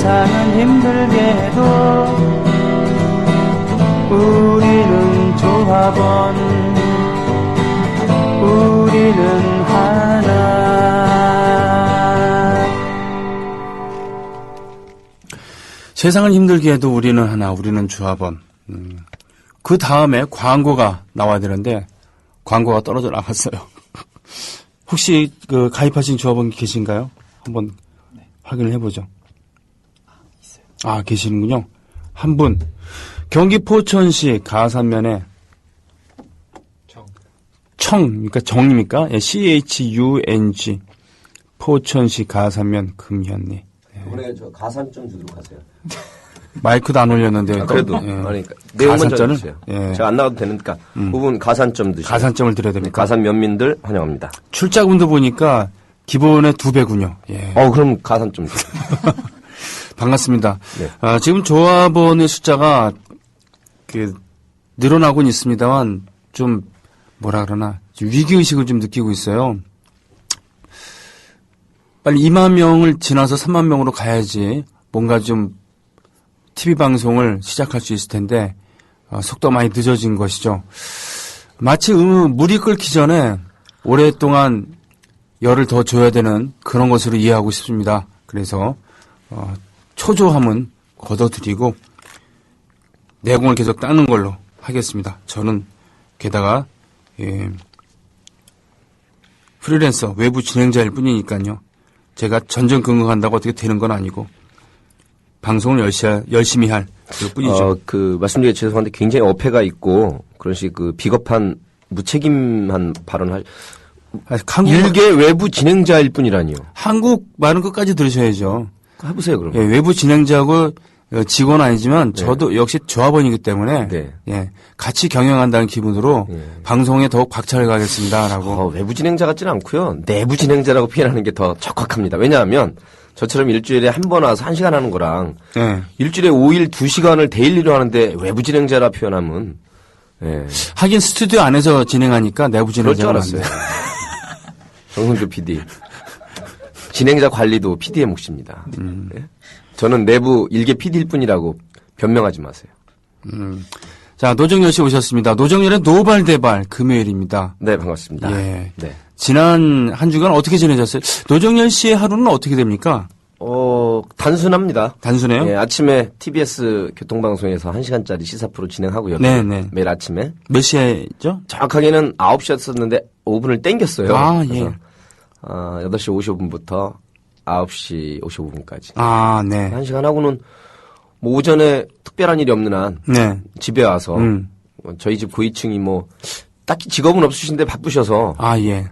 세상은 힘들게 해도 우리는 조합원, 우리는 하나. 세상을 힘들게 해도 우리는 하나, 우리는 조합원. 그 다음에 광고가 나와야 되는데 광고가 떨어져 나갔어요. 혹시 그 가입하신 조합원 계신가요? 한번 확인을 해보죠. 있어요. 아, 계시는군요. 한 분. 경기 포천시 가산면에 그러니까 정입니까? 예, CHUNG. 포천시 가산면 금현리. 이번에 저 가산 좀 주도록 하세요. 마이크도 안 올렸는데. 그래도. 예. 그러니까. 내용만 가산점을? 예. 제가 안 나와도 되니까. 부분 가산점 드시고. 가산점을 드려야 됩니까? 가산 면민들 환영합니다. 출자금도 보니까 기본의 2배군요. 예. 그럼 가산점 주세요. 반갑습니다. 네. 지금 조합원의 숫자가 늘어나고는 있습니다만 좀 뭐라 그러나 위기의식을 좀 느끼고 있어요. 빨리 2만 명을 지나서 3만 명으로 가야지 뭔가 좀 TV 방송을 시작할 수 있을 텐데 속도가 많이 늦어진 것이죠. 마치 물이 끓기 전에 오랫동안 열을 더 줘야 되는 그런 것으로 이해하고 싶습니다. 그래서 초조함은 걷어들이고 내공을 계속 닦는 걸로 하겠습니다. 저는 게다가 프리랜서 외부 진행자일 뿐이니까요. 제가 전전긍긍한다고 어떻게 되는 건 아니고 방송을 열심히 할 뿐이죠. 말씀드리기 죄송한데 굉장히 어폐가 있고 그런 식 비겁한 무책임한 발언을 일개 외부 진행자일 뿐이라니요. 한국 말은 끝까지 들으셔야죠. 해보세요, 그럼. 예, 외부 진행자하고 직원 아니지만 저도 역시 조합원이기 때문에 같이 경영한다는 기분으로 방송에 더욱 박차를 가겠습니다라고. 외부 진행자 같지는 않고요. 내부 진행자라고 표현하는 게 더 적확합니다. 왜냐하면 저처럼 일주일에 한 번 와서 1시간 하는 거랑 일주일에 5일 2시간을 데일리로 하는데 외부 진행자라 표현하면 하긴 스튜디오 안에서 진행하니까 내부 진행자가 그럴 줄 알았어요. 정승주 PD. 진행자 관리도 PD의 몫입니다. 저는 내부 일개 PD일 뿐이라고 변명하지 마세요. 자, 노정열 씨 오셨습니다. 노정열의 노발대발 금요일입니다. 네, 반갑습니다. 예. 네. 지난 한 주간 어떻게 지내셨어요? 노정열 씨의 하루는 어떻게 됩니까? 단순합니다. 단순해요? 예, 아침에 TBS 교통방송에서 1시간짜리 시사 프로 진행하고요. 네네. 매일 아침에. 몇 시에죠? 정확하게는 9시였었는데 5분을 땡겼어요. 아, 그래서 예. 8시 55분부터 9시 55분까지. 아, 네. 1시간 하고는 뭐 오전에 특별한 일이 없는 한 집에 와서 저희 집 고위층이 뭐 딱히 직업은 없으신데 바쁘셔서 아, 예.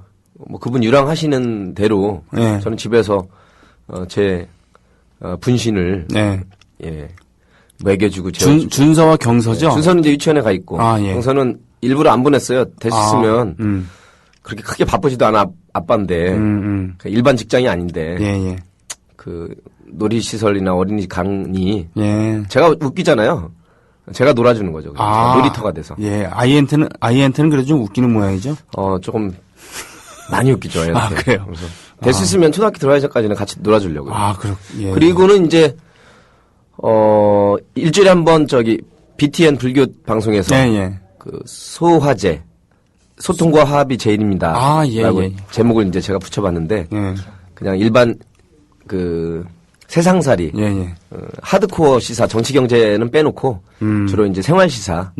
뭐 그분 유랑하시는 대로 저는 집에서 제 분신을 먹여주고 준서와 경서죠? 준서는 이제 유치원에 가 있고 경서는 일부러 안 보냈어요. 됐으면 그렇게 크게 바쁘지도 않아 아빠인데 일반 직장이 아닌데 그 놀이시설이나 어린이집강이 제가 웃기잖아요. 제가 놀아주는 거죠. 놀이터가 돼서. 예, 아이한테는 그래도 좀 웃기는 모양이죠? 조금 많이 웃기죠. 애한테. 아, 그래요? 그래서 됐으면 초등학교 들어가기 전까지는 같이 놀아주려고요. 예. 그리고는 이제 일주일에 한 번 BTN 불교 방송에서 그 소화제 소통과 화합이 제일입니다. 라고 제목을 이제 제가 붙여봤는데 그냥 일반 세상살이 하드코어 시사 정치 경제는 빼놓고 주로 이제 생활 시사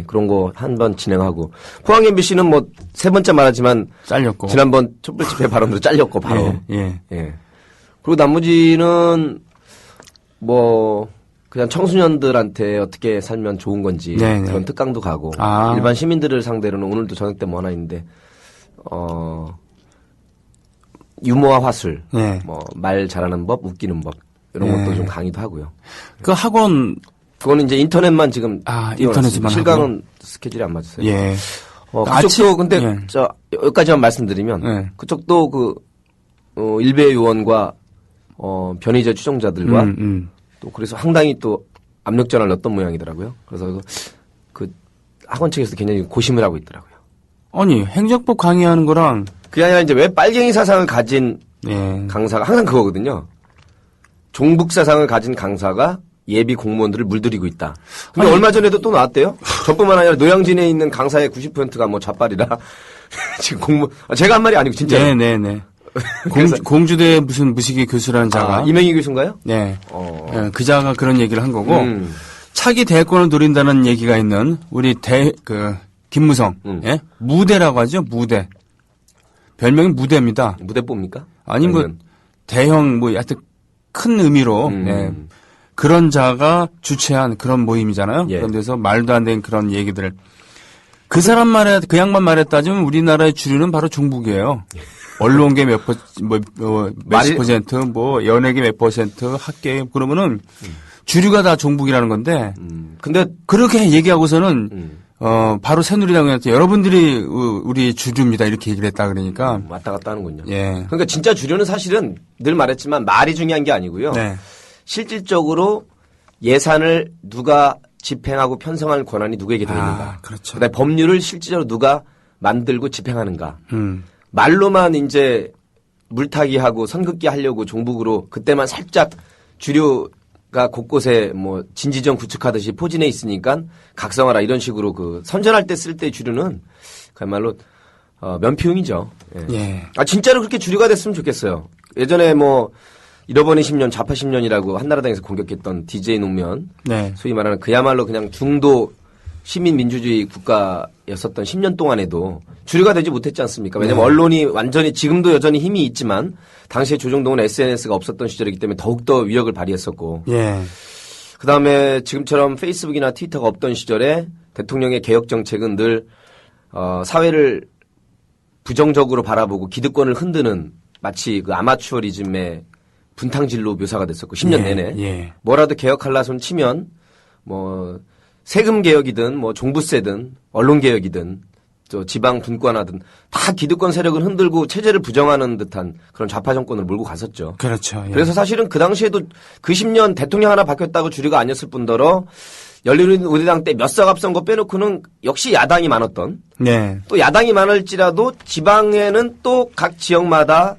그런 거 한 번 진행하고 포항 MBC는 뭐 3번째 말하지만 잘렸고 지난번 촛불 집회 발언으로 잘렸고 바로 그리고 나머지는 뭐 그냥 청소년들한테 어떻게 살면 좋은 건지 그런 특강도 가고 일반 시민들을 상대로는 오늘도 저녁 때 뭐 하나 있는데 유머와 화술, 뭐 말 잘하는 법, 웃기는 법 이런 것도 좀 강의도 하고요. 그 학원 그거는 이제 인터넷만 지금 인터넷만 실강은 하고. 스케줄이 안 맞았어요. 그쪽도 근데 여기까지만 말씀드리면 그쪽도 일베 요원과 변희재 추종자들과 또 그래서 상당히 또 압력 전환을 넣었던 모양이더라고요. 그래서 그 학원 측에서 굉장히 고심을 하고 있더라고요. 아니 행정법 강의하는 거랑 그게 아니라 이제 왜 빨갱이 사상을 가진 강사가 항상 그거거든요. 종북 사상을 가진 강사가 예비 공무원들을 물들이고 있다. 근데 얼마 전에도 또 나왔대요. 저뿐만 아니라 노량진에 있는 강사의 90%가 뭐 좌빨이라. 지금 제가 한 말이 아니고 진짜. 네네네. 공주대 무슨 무식의 교수라는 자가. 이명희 교수인가요? 네. 네. 그 자가 그런 얘기를 한 거고. 차기 대권을 노린다는 얘기가 있는 우리 김무성. 예? 무대라고 하죠. 무대. 별명이 무대입니다. 무대뽀입니까? 아니 뭐 대형 뭐 하여튼 큰 의미로 네. 그런 자가 주최한 그런 모임이잖아요. 예. 그런 데서 말도 안 되는 그런 얘기들을 그 양반 말에 따지면 우리나라의 주류는 바로 종북이에요. 언론계 몇십 퍼센트, 뭐 연예계 몇 퍼센트, 학계 그러면은 주류가 다 종북이라는 건데. 근데 그렇게 얘기하고서는 바로 새누리당한테 여러분들이 우리 주류입니다 이렇게 얘기를 했다 그러니까 왔다 갔다 하는군요. 예. 그러니까 진짜 주류는 사실은 늘 말했지만 말이 중요한 게 아니고요. 네. 실질적으로 예산을 누가 집행하고 편성할 권한이 누구에게 되어 있는가. 그렇죠. 그다음에 법률을 실질적으로 누가 만들고 집행하는가. 말로만 이제 물타기하고 선긋기 하려고 종북으로 그때만 살짝 주류가 곳곳에 뭐 진지정 구축하듯이 포진해 있으니까 각성하라 이런 식으로 그 선전할 때 쓸 때 주류는 그야말로 면피용이죠. 예. 예. 진짜로 그렇게 주류가 됐으면 좋겠어요. 예전에 뭐 잃어버린 10년, 좌파 10년이라고 한나라당에서 공격했던 DJ 노무현, 네. 소위 말하는 그야말로 그냥 중도 시민 민주주의 국가였었던 10년 동안에도 주류가 되지 못했지 않습니까? 왜냐하면 언론이 완전히 지금도 여전히 힘이 있지만 당시에 조정동은 SNS가 없었던 시절이기 때문에 더욱더 위력을 발휘했었고 예. 그다음에 지금처럼 페이스북이나 트위터가 없던 시절에 대통령의 개혁 정책은 늘 사회를 부정적으로 바라보고 기득권을 흔드는 마치 그 아마추어리즘의 분탕질로 묘사가 됐었고 10년 내내 예. 뭐라도 개혁할라 손 치면 뭐 세금 개혁이든 뭐 종부세든 언론 개혁이든 또 지방 분권하든 다 기득권 세력을 흔들고 체제를 부정하는 듯한 그런 좌파 정권을 몰고 갔었죠. 그렇죠. 예. 그래서 사실은 그 당시에도 그 10년 대통령 하나 바뀌었다고 주류가 아니었을 뿐더러 열린우리당 때 몇 석 앞선 거 빼놓고는 역시 야당이 많았던 네. 또 야당이 많을지라도 지방에는 또 각 지역마다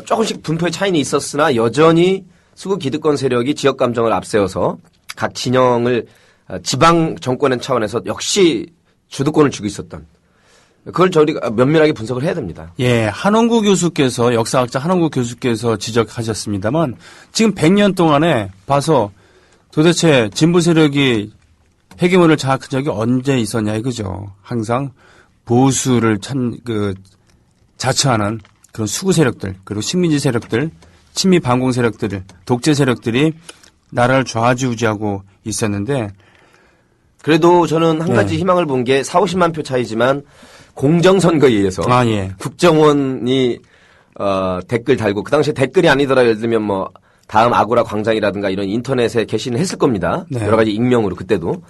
조금씩 분포의 차이는 있었으나 여전히 수구 기득권 세력이 지역 감정을 앞세워서 각 진영을 지방 정권의 차원에서 역시 주도권을 쥐고 있었던 그걸 저희가 면밀하게 분석을 해야 됩니다. 예, 한원구 교수께서 역사학자 한원구 교수께서 지적하셨습니다만 지금 100년 동안에 봐서 도대체 진보 세력이 헤게몬을 장악한 적이 언제 있었냐 이거죠. 항상 보수를 자처하는 그런 수구 세력들 그리고 식민지 세력들, 친미 반공 세력들, 독재 세력들이 나라를 좌지우지하고 있었는데 그래도 저는 한 가지 희망을 본 게 40~50만 표 차이지만 공정선거에 의해서 예. 국정원이 댓글 달고 그 당시에 댓글이 아니더라 예를 들면 뭐 다음 아고라 광장이라든가 이런 인터넷에 게시는 했을 겁니다. 네. 여러 가지 익명으로 그때도.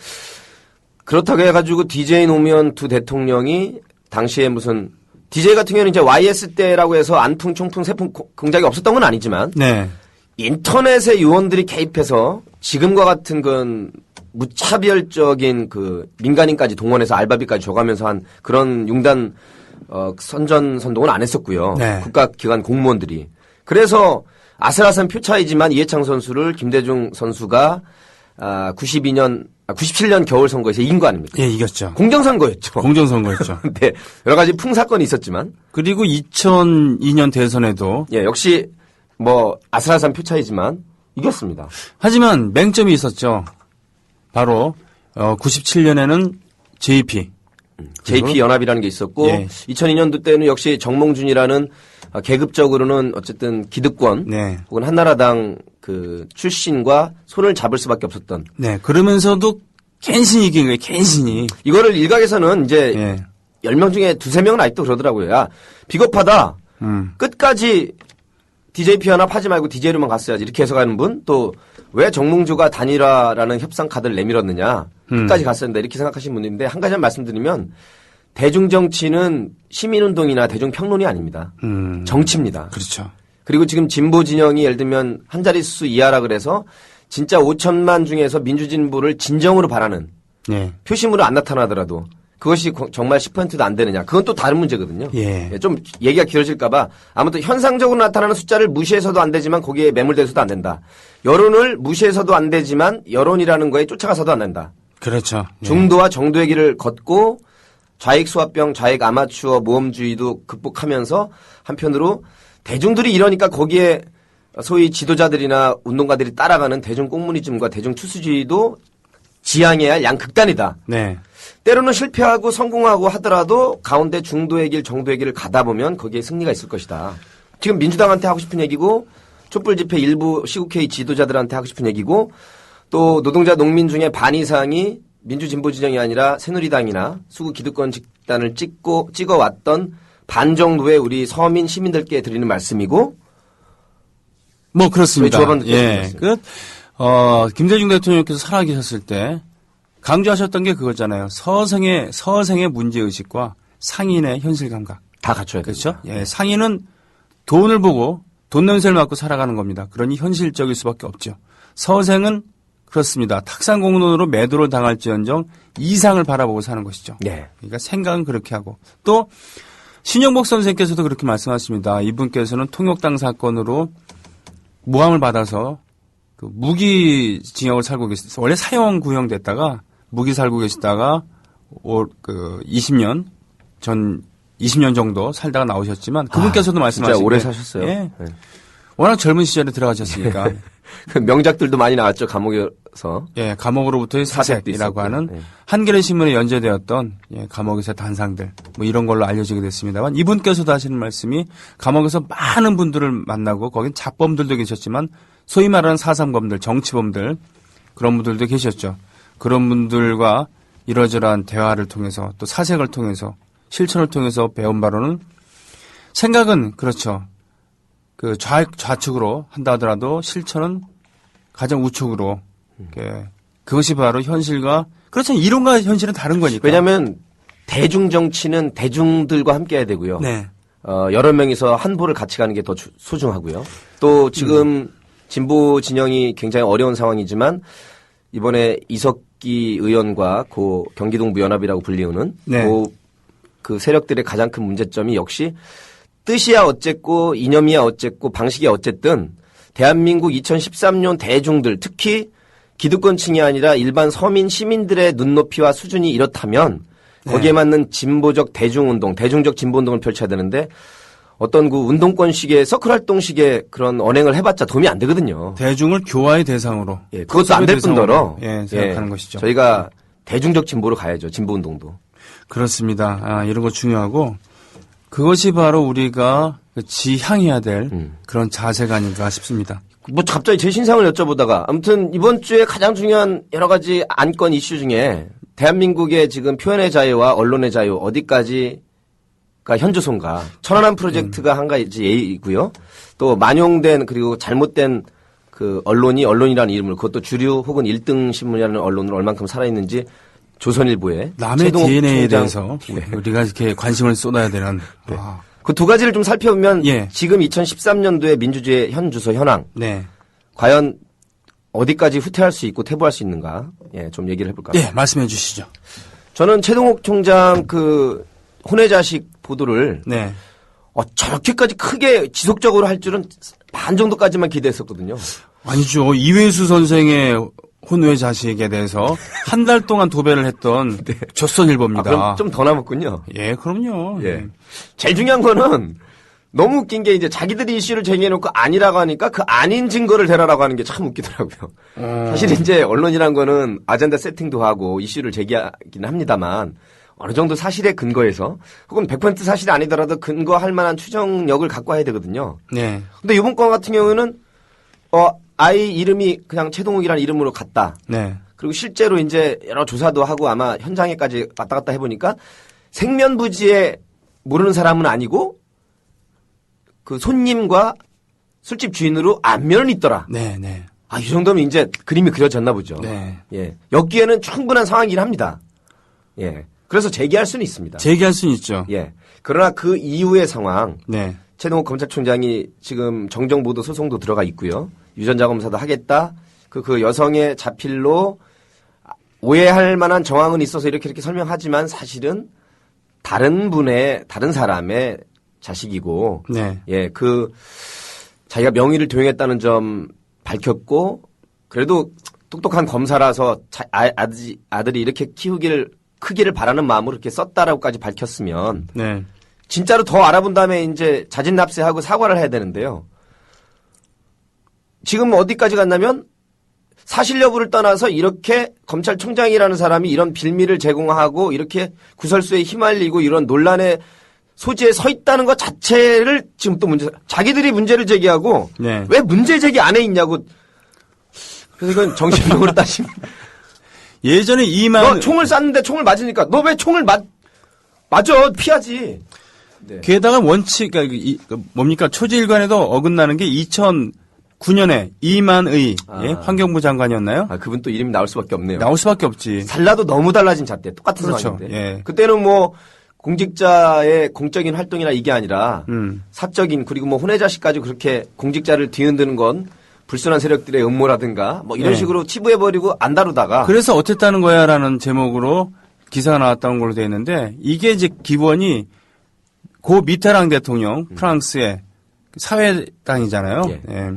그렇다고 해가지고 DJ 노무현 두 대통령이 당시에 무슨 DJ 같은 경우는 이제 YS 때라고 해서 안풍, 총풍, 세풍 공작이 없었던 건 아니지만 네. 인터넷에 요원들이 개입해서 지금과 같은 그 무차별적인 그 민간인까지 동원해서 알바비까지 줘가면서 한 그런 융단 선전선동은 안 했었고요. 네. 국가기관 공무원들이. 그래서 아슬아슬한 표 차이지만 이해창 선수를 김대중 선수가 97년 겨울 선거에서 이긴 거 아닙니까? 예, 이겼죠. 공정선거였죠. 공정선거였죠. 네. 여러 가지 풍사건이 있었지만. 그리고 2002년 대선에도 예, 역시 뭐 아슬아슬한 표 차이지만 이겼습니다. 하지만 맹점이 있었죠. 바로 97년에는 JP. JP 연합이라는 게 있었고 예. 2002년도 때는 역시 정몽준이라는 계급적으로는 어쨌든 기득권 네. 혹은 한나라당 그 출신과 손을 잡을 수밖에 없었던. 네. 그러면서도 갠신이 이긴 거예요. 갠신이. 이거를 일각에서는 이제 예. 10명 중에 2~3명은 아직도 그러더라고요. 야, 비겁하다. 끝까지 DJP 연합 하지 말고 DJ로만 갔어야지. 이렇게 해석하는 분. 또 왜 정몽주가 단일화라는 협상 카드를 내밀었느냐. 끝까지 갔어야 된다. 이렇게 생각하시는 분인데 한 가지만 말씀드리면 대중정치는 시민운동이나 대중평론이 아닙니다. 정치입니다. 그렇죠. 그리고 지금 진보 진영이 예를 들면 한 자릿수 이하라 그래서 진짜 5천만 중에서 민주진보를 진정으로 바라는 네. 표심으로 안 나타나더라도 그것이 정말 10%도 안 되느냐. 그건 또 다른 문제거든요. 예. 예, 좀 얘기가 길어질까봐 아무튼 현상적으로 나타나는 숫자를 무시해서도 안 되지만 거기에 매몰돼서도 안 된다. 여론을 무시해서도 안 되지만 여론이라는 거에 쫓아가서도 안 된다. 그렇죠. 예. 중도와 정도의 길을 걷고 좌익 수화병, 좌익 아마추어 모험주의도 극복하면서 한편으로 대중들이 이러니까 거기에 소위 지도자들이나 운동가들이 따라가는 대중 꽁무니즘과 대중 투수주의도 지향해야 할 양극단이다. 네. 때로는 실패하고 성공하고 하더라도 가운데 중도의 길, 정도의 길을 가다 보면 거기에 승리가 있을 것이다. 지금 민주당한테 하고 싶은 얘기고 촛불 집회 일부 시국회의 지도자들한테 하고 싶은 얘기고 또 노동자 농민 중에 반 이상이 민주진보 진영이 아니라 새누리당이나 수구 기득권 집단을 찍어왔던 반 정도의 우리 서민 시민들께 드리는 말씀이고 뭐 그렇습니다. 예. 김대중 대통령께서 살아계셨을 때 강조하셨던 게 그거잖아요. 서생의 문제의식과 상인의 현실 감각. 다 갖춰야 되죠. 그렇죠? 예. 상인은 돈을 보고 돈 냄새를 맡고 살아가는 겁니다. 그러니 현실적일 수밖에 없죠. 서생은 그렇습니다. 탁상공론으로 매도를 당할지언정 이상을 바라보고 사는 것이죠. 네. 그러니까 생각은 그렇게 하고 또 신영복 선생께서도 그렇게 말씀하십니다. 이분께서는 통역당 사건으로 모함을 받아서 그 무기징역을 살고 계셨어요. 원래 사형 구형됐다가 무기 살고 계시다가 20년 정도 살다가 나오셨지만 그분께서도 말씀하신 진짜 오래 사셨어요. 예. 네. 워낙 젊은 시절에 들어가셨으니까. 명작들도 많이 나왔죠. 감옥에서. 예, 감옥으로부터의 사색이라고 하는 네. 한겨레 신문에 연재되었던 감옥에서 단상들 뭐 이런 걸로 알려지게 됐습니다만 이분께서도 하시는 말씀이 감옥에서 많은 분들을 만나고 거긴 잡범들도 계셨지만 소위 말하는 사상범들, 정치범들 그런 분들도 계셨죠. 그런 분들과 이러저러한 대화를 통해서 또 사색을 통해서 실천을 통해서 배운 바로는 생각은 그렇죠. 그 좌측으로 한다 하더라도 실천은 가장 우측으로. 그것이 바로 현실과 그렇죠. 이론과 현실은 다른 거니까. 왜냐하면 대중 정치는 대중들과 함께 해야 되고요. 네. 여러 명이서 한 보를 같이 가는 게 더 소중하고요. 또 지금 진보 진영이 굉장히 어려운 상황이지만 이번에 이석기 의원과 고 경기동부연합이라고 불리우는 네. 그 세력들의 가장 큰 문제점이 역시 뜻이야 어쨌고 이념이야 어쨌고 방식이야 어쨌든 대한민국 2013년 대중들 특히 기득권층이 아니라 일반 서민 시민들의 눈높이와 수준이 이렇다면 거기에 맞는 진보적 대중운동, 대중적 진보운동을 펼쳐야 되는데 어떤 그 운동권 시기에 서클 활동 시기에 그런 언행을 해봤자 도움이 안 되거든요. 대중을 교화의 대상으로. 예, 그것도 안 될 뿐더러 생각하는 것이죠. 저희가 대중적 진보로 가야죠. 진보운동도. 그렇습니다. 이런 거 중요하고 그것이 바로 우리가 지향해야 될 그런 자세가 아닌가 싶습니다. 뭐 갑자기 제 신상을 여쭤보다가 아무튼 이번 주에 가장 중요한 여러 가지 안건 이슈 중에 대한민국의 지금 표현의 자유와 언론의 자유 어디까지가 현주소인가. 천안함 프로젝트가 한 가지이고요. 또 만용된 그리고 잘못된 그 언론이라는 이름을 그것도 주류 혹은 1등 신문이라는 언론으로 얼만큼 살아있는지 조선일보에 남의 DNA에 대해서 우리가 이렇게 관심을 쏟아야 되는. 네. 그 두 가지를 좀 살펴보면 예. 지금 2013년도에 민주주의 현주소 현황 네. 과연 어디까지 후퇴할 수 있고 퇴보할 수 있는가 좀 얘기를 해볼까요? 예, 말씀해 주시죠. 저는 최동욱 총장 그 혼외자식 보도를 네. 저렇게까지 크게 지속적으로 할 줄은 반 정도까지만 기대했었거든요. 아니죠. 이회수 선생의 혼외 자식에 대해서 한 달 동안 도배를 했던 네. 조선일보입니다. 그럼 좀 더 남았군요. 예, 그럼요. 예. 제일 중요한 거는 너무 웃긴 게 이제 자기들이 이슈를 제기해놓고 아니라고 하니까 그 아닌 증거를 대라라고 하는 게 참 웃기더라고요. 사실 이제 언론이란 거는 아젠다 세팅도 하고 이슈를 제기하긴 합니다만 어느 정도 사실에 근거해서 혹은 100% 사실이 아니더라도 근거할 만한 추정력을 갖고 와야 되거든요. 네. 근데 이번 건 같은 경우는 아이 이름이 그냥 최동욱이라는 이름으로 갔다. 네. 그리고 실제로 이제 여러 조사도 하고 아마 현장에까지 왔다 갔다 해보니까 생면부지에 모르는 사람은 아니고 그 손님과 술집 주인으로 안면은 있더라. 네, 네. 이 정도면 이제 그림이 그려졌나 보죠. 네. 예. 엮기에는 충분한 상황이긴 합니다. 예. 그래서 제기할 수는 있습니다. 제기할 수는 있죠. 예. 그러나 그 이후의 상황. 네. 최동욱 검찰총장이 지금 정정보도 소송도 들어가 있고요. 유전자 검사도 하겠다. 그 여성의 자필로 오해할 만한 정황은 있어서 이렇게 설명하지만 사실은 다른 사람의 자식이고, 네. 예, 자기가 명의를 도용했다는 점 밝혔고, 그래도 똑똑한 검사라서 아들이 이렇게 크기를 바라는 마음으로 이렇게 썼다라고까지 밝혔으면, 네. 진짜로 더 알아본 다음에 이제 자진납세하고 사과를 해야 되는데요. 지금 어디까지 갔냐면 사실 여부를 떠나서 이렇게 검찰총장이라는 사람이 이런 빌미를 제공하고 이렇게 구설수에 휘말리고 이런 논란의 소지에 서 있다는 것 자체를 지금 또 자기들이 문제를 제기하고 네. 왜 문제 제기 안에 있냐고. 그래서 이건 정신병으로 따지면 예전에 너 총을 쐈는데 총을 맞으니까 너 왜 총을 맞아 피하지. 네. 게다가 원칙 뭡니까 초지일관에도 어긋나는 게 2009년에 이만의 예? 환경부 장관이었나요? 그분 또 이름이 나올 수밖에 없네요. 나올 수밖에 없지. 달라도 너무 달라진 잣대 똑같은 그렇죠. 상황인데. 예. 그때는 뭐 공직자의 공적인 활동이나 이게 아니라 사적인 그리고 뭐 혼외자식까지 그렇게 공직자를 뒤흔드는 건 불순한 세력들의 음모라든가 뭐 이런 식으로 치부해버리고 안 다루다가 그래서 어쨌다는 거야라는 제목으로 기사가 나왔다는 걸로 되어 있는데 이게 이제 기본이 고 미테랑 대통령 프랑스의 사회당이잖아요. 예. 예.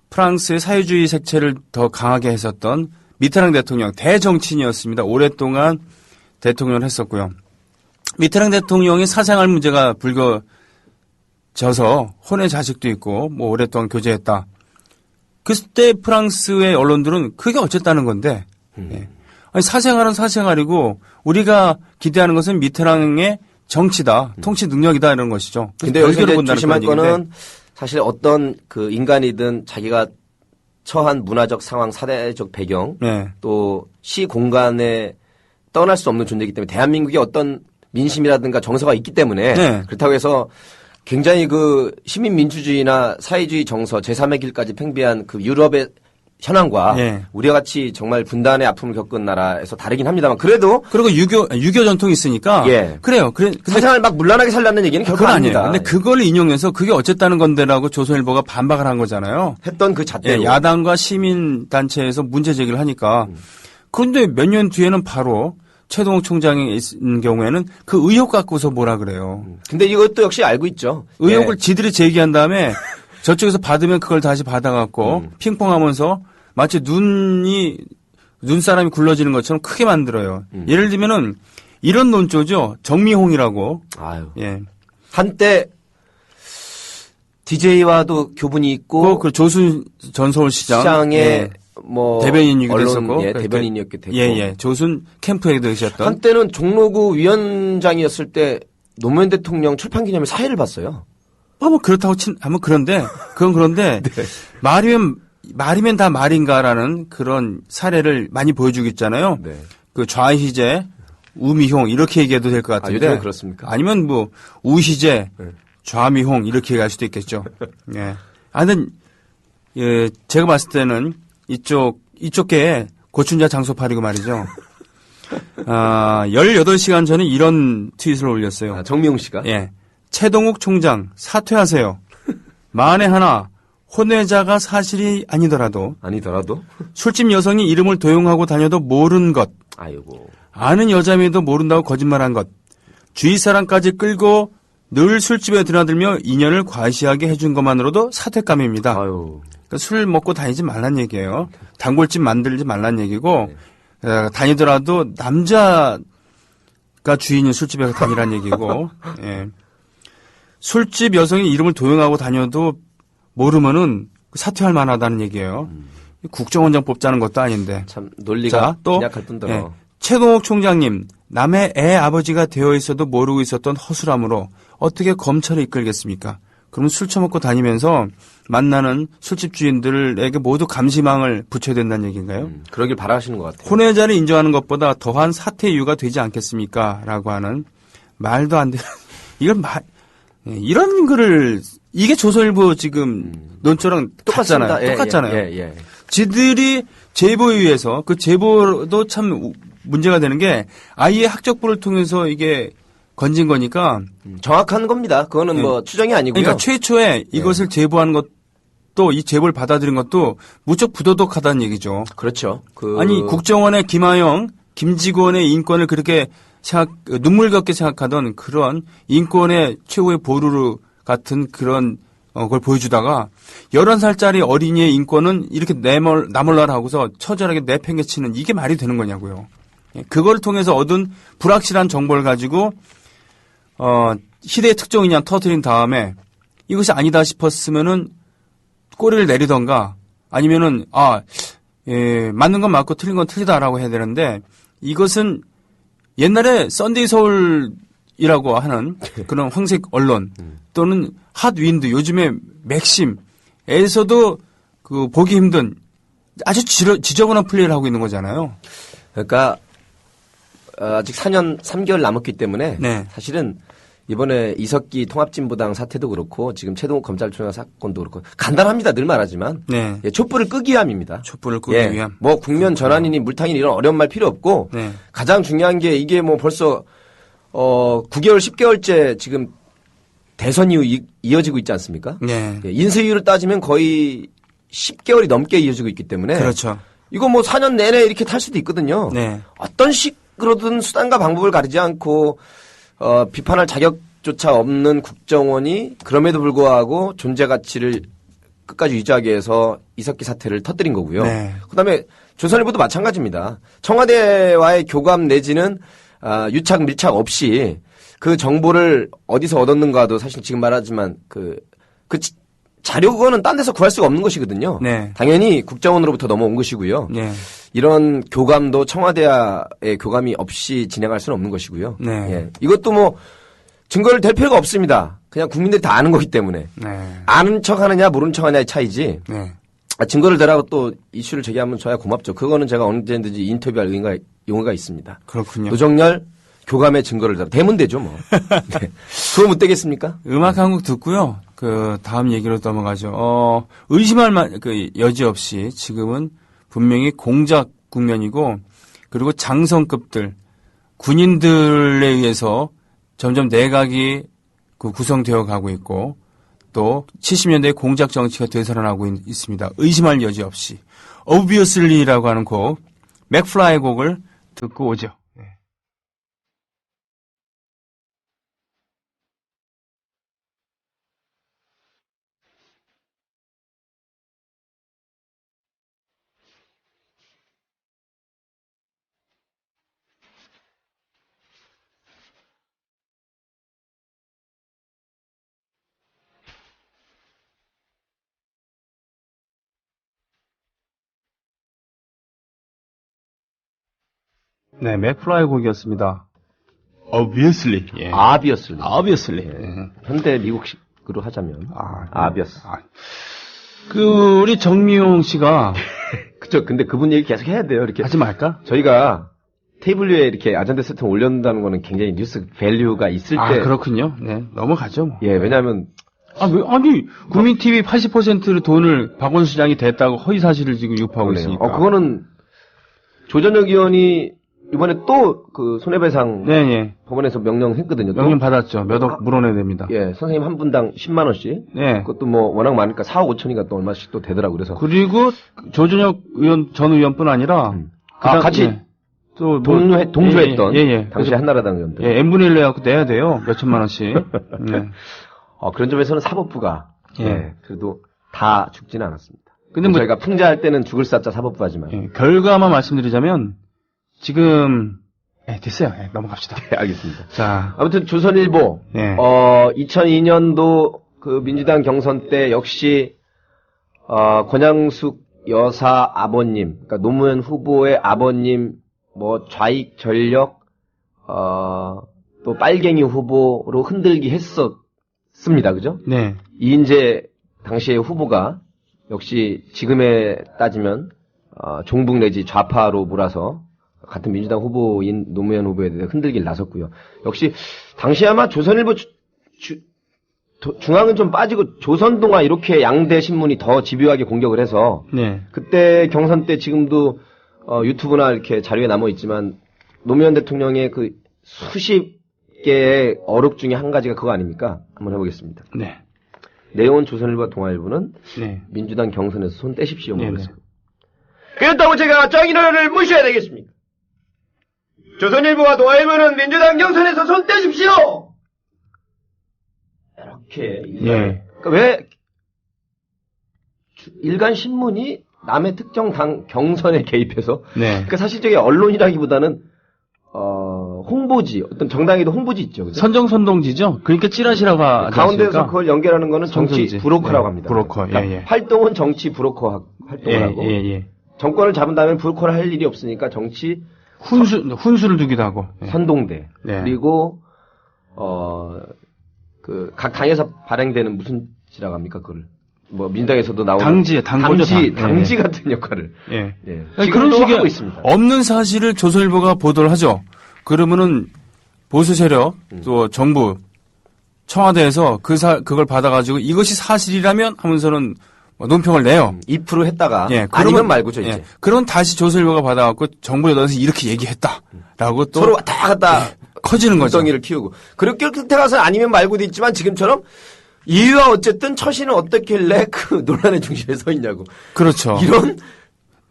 프랑스의 사회주의 색채를 더 강하게 했었던 미테랑 대통령 대정치인이었습니다. 오랫동안 대통령을 했었고요. 미테랑 대통령이 사생활 문제가 불거져서 혼외 자식도 있고 뭐 오랫동안 교제했다. 그때 프랑스의 언론들은 그게 어쨌다는 건데 예. 아니 사생활은 사생활이고 우리가 기대하는 것은 미테랑의 정치다, 통치 능력이다 이런 것이죠. 근데 여기서 조심할 거는 사실 어떤 그 인간이든 자기가 처한 문화적 상황, 사회적 배경, 네. 또 시 공간에 떠날 수 없는 존재이기 때문에 대한민국의 어떤 민심이라든가 정서가 있기 때문에 네. 그렇다고 해서 굉장히 그 시민민주주의나 사회주의 정서 제3의 길까지 팽배한 그 유럽의 현황과 네. 우리와 같이 정말 분단의 아픔을 겪은 나라에서 다르긴 합니다만 그래도 그리고 유교 전통이 있으니까 예. 그래요. 근데 사생활 막 문란하게 살라는 얘기는 결코 아닙니다. 근데 그걸 인용해서 그게 어쨌다는 건데라고 조선일보가 반박을 한 거잖아요. 했던 그 잣대로 예, 야당과 시민 단체에서 문제 제기를 하니까 그런데 몇 년 뒤에는 바로 최동욱 총장이 있는 경우에는 그 의혹 갖고서 뭐라 그래요. 근데 이것도 역시 알고 있죠. 의혹을 예. 지들이 제기한 다음에 저쪽에서 받으면 그걸 다시 받아갖고 핑퐁하면서 마치 눈사람이 굴러지는 것처럼 크게 만들어요. 예를 들면은 이런 논조죠. 정미홍이라고. 아유. 예. 한때 DJ와도 교분이 있고 그 조순 전 서울시장의 시장의 뭐 대변인이기도 언론, 했었고. 예, 대변인이었기도 했고. 예. 조순 캠프에도 계셨던. 한때는 종로구 위원장이었을 때 노무현 대통령 출판기념일 사회를 봤어요. 뭐 그렇다고 하면 그런데 그런데 네. 말이면 다 말인가라는 그런 사례를 많이 보여주고 있잖아요. 네. 그 좌희재, 우미홍 이렇게 얘기해도 될 것 같은데. 요즘은 그렇습니까? 아니면 뭐 우희재, 좌미홍 이렇게 얘기할 수도 있겠죠. 예. 아무튼 예, 제가 봤을 때는 이쪽에 고춘자 장소팔이고 말이죠. 18시간 전에 이런 트윗을 올렸어요. 정미용 씨가? 예. 최동욱 총장 사퇴하세요. 만에 하나 혼외자가 사실이 아니더라도 술집 여성이 이름을 도용하고 다녀도 모른 것. 아이고. 아는 여자임에도 모른다고 거짓말한 것. 주위 사람까지 끌고 늘 술집에 드나들며 인연을 과시하게 해준 것만으로도 사퇴감입니다. 아유. 그러니까 술 먹고 다니지 말란 얘기예요. 단골집 만들지 말란 얘기고 다니더라도 남자가 주인인 술집에 다니란 얘기고 예. 술집 여성이 이름을 도용하고 다녀도 모르면은 사퇴할 만하다는 얘기예요. 국정원장 뽑자는 것도 아닌데. 참 논리가 빈약할 뿐더러. 예. 최동욱 총장님, 남의 애 아버지가 되어 있어도 모르고 있었던 허술함으로 어떻게 검찰을 이끌겠습니까? 그럼 술 처먹고 다니면서 만나는 술집 주인들에게 모두 감시망을 붙여야 된다는 얘기인가요? 그러길 바라시는 것 같아요. 혼외자를 인정하는 것보다 더한 사퇴 이유가 되지 않겠습니까? 라고 하는 말도 안 되는 이런 글을 이게 조선일보 지금 논조랑 똑같잖아요. 예. 지들이 제보에 의해서 그 제보도 참 문제가 되는 게 아이의 학적부를 통해서 이게 건진 거니까 정확한 겁니다. 그거는 뭐 추정이 아니고요. 그러니까 최초에 이것을 제보하는 또 이 제보를 받아들인 것도 무척 부도덕하다는 얘기죠. 그렇죠. 아니 국정원의 김하영, 김직원의 인권을 그렇게 눈물겹게 생각하던 그런 인권의 최고의 보루 같은 그런 걸 보여주다가 11살짜리 어린이의 인권은 이렇게 나몰라라 하고서 처절하게 내팽개치는 이게 말이 되는 거냐고요. 그걸 통해서 얻은 불확실한 정보를 가지고 희대의 특종이냐 터뜨린 다음에 이것이 아니다 싶었으면은 꼬리를 내리던가 아니면은 맞는 건 맞고 틀린 건 틀리다라고 해야 되는데 이것은 옛날에 썬데이 서울이라고 하는 그런 황색 언론 또는 핫윈드 요즘에 맥심에서도 그 보기 힘든 아주 지저분한 플레이를 하고 있는 거잖아요. 그러니까 아직 4년 3개월 남았기 때문에 네. 사실은 이번에 이석기 통합진보당 사태도 그렇고 지금 최동욱 검찰총장 사건도 그렇고 간단합니다. 늘 말하지만 네. 예, 촛불을 끄기 위함입니다. 촛불을 끄기 위함. 뭐 국면 전환이니 물탕이니 이런 어려운 말 필요 없고 네. 가장 중요한 게 이게 뭐 벌써 9개월 10개월째 지금 대선 이후 이어지고 있지 않습니까? 네. 예, 인수위를 따지면 거의 10개월이 넘게 이어지고 있기 때문에 그렇죠. 이거 뭐 4년 내내 이렇게 탈 수도 있거든요. 네. 어떤 식으로든 수단과 방법을 가리지 않고 비판할 자격조차 없는 국정원이 그럼에도 불구하고 존재 가치를 끝까지 유지하기 위해서 이석기 사태를 터뜨린 거고요. 네. 그다음에 조선일보도 마찬가지입니다. 청와대와의 교감 내지는 유착 밀착 없이 그 정보를 어디서 얻었는가도 사실 지금 말하지만 그 자료 그거는 딴 데서 구할 수가 없는 것이거든요. 네. 당연히 국정원으로부터 넘어온 것이고요. 네. 이런 교감도 청와대와의 교감이 없이 진행할 수는 없는 것이고요. 네. 예. 이것도 뭐 증거를 댈 필요가 없습니다. 그냥 국민들이 다 아는 거기 때문에. 네. 아는 척 하느냐 모르는 척 하느냐의 차이지. 네. 증거를 대라고 또 이슈를 제기하면 저야 고맙죠. 그거는 제가 언제든지 인터뷰할 용의가 있습니다. 그렇군요. 노정열 교감의 증거를 대라. 대면 되죠 뭐. 네. 그거 못 되겠습니까? 음악 한 곡 듣고요. 그 다음 얘기로 넘어가죠. 의심할 여지 없이 지금은 분명히 공작 국면이고 그리고 장성급들 군인들에 의해서 점점 내각이 구성되어 가고 있고 또 70년대 공작 정치가 되살아나고 있습니다. 의심할 여지 없이 Obviously라고 하는 곡 맥플라이의 곡을 듣고 오죠. 네, 맥플라이 곡이었습니다. Obviously. 예. Obviously. Obviously. 예. 현대 미국식으로 하자면. Obvious. 우리 정미용 씨가. 그쵸. 근데 그분 얘기 계속 해야 돼요. 이렇게. 하지 말까? 저희가 테이블 위에 이렇게 아젠다 세팅 올려놓는다는 거는 굉장히 뉴스 밸류가 있을 때. 그렇군요. 네. 넘어가죠. 뭐. 예, 왜냐면. 아니, 국민TV 80%를 돈을 박원순 시장이 됐다고 허위 사실을 지금 유포하고 있으니까. 그거는 조전혁 의원이 이번에 또 그 손해배상 네. 법원에서 명령했거든요. 명령 받았죠. 몇 억 물어내야 됩니다. 예, 선생님 한 분당 10만 원씩. 네. 그것도 뭐 워낙 많으니까 4억 5천이가 또 얼마씩 또 되더라고 그래서. 그리고 조전혁 전 의원뿐 아니라 같이 네. 또 동조했던 예. 당시 한나라당 의원들. 예, n분의 1 내갖고 내야 돼요. 몇 천만 원씩. 네. 그런 점에서는 사법부가 그래도 다 죽지는 않았습니다. 근데 뭐 저희가 풍자할 때는 죽을 사자 사법부 하지만. 예, 결과만 말씀드리자면 지금 됐어요. 넘어갑시다. 네, 알겠습니다. 자, 아무튼 조선일보 2002년도 그 민주당 경선 때 역시 권양숙 여사 아버님, 그러니까 노무현 후보의 아버님 뭐 좌익 전력 또 빨갱이 후보로 흔들기 했었습니다. 그죠? 네. 이인재 당시의 후보가 역시 지금에 따지면 종북 내지 좌파로 몰아서 같은 민주당 후보인 노무현 후보에 대해 흔들기를 나섰고요. 역시 당시 아마 조선일보 중앙은 좀 빠지고 조선동아 이렇게 양대 신문이 더 집요하게 공격을 해서 그때 경선 때 지금도 유튜브나 이렇게 자료에 남아 있지만 노무현 대통령의 그 수십 개의 어록 중에 한 가지가 그거 아닙니까? 한번 해보겠습니다. 네. 내온 조선일보와 동아일보는 네. 민주당 경선에서 손 떼십시오. 네네. 그렇다고 제가 장인어른을 무시해야 되겠습니까? 조선일보와 동아일보는 민주당 경선에서 손 떼십시오. 이렇게 예. 그러니까 왜 일간 신문이 남의 특정 당 경선에 개입해서 네. 그러니까 사실적인 언론이라기보다는 홍보지 어떤 정당에도 홍보지 있죠. 그죠? 선정선동지죠. 그러니까 찌라시라고 하지 가운데서 않습니까? 그걸 연결하는 거는 정치 선정지. 브로커라고 예. 합니다. 브로커. 그러니까 예, 예. 활동은 정치 브로커 활동을 예, 하고 예. 정권을 잡은 다음에 브로커를 할 일이 없으니까 정치 훈수를 두기도 하고. 예. 선동대 네. 그리고 그 각 당에서 발행되는 무슨 지라고 합니까 그거를 뭐 민당에서도 나오는 당지 당지 같은 역할을 예. 예. 그런 식의 하고 있습니다. 없는 사실을 조선일보가 보도를 하죠. 그러면은 보수 세력 또 정부 청와대에서 그걸 받아가지고 이것이 사실이라면 하면서는 논평을 내요. 2% 했다가 예, 아니면 말고죠 이제. 예, 그럼 다시 조선일보가 받아갖고 정부에 넣어서 이렇게 얘기했다라고 또 서로 왔다 갔다 커지는 거죠. 덩이를 키우고 그렇게 끝에 가서 아니면 말고도 있지만 지금처럼 이유와 어쨌든 처신은 어떻길래 그 논란의 중심에 서 있냐고. 그렇죠. 이런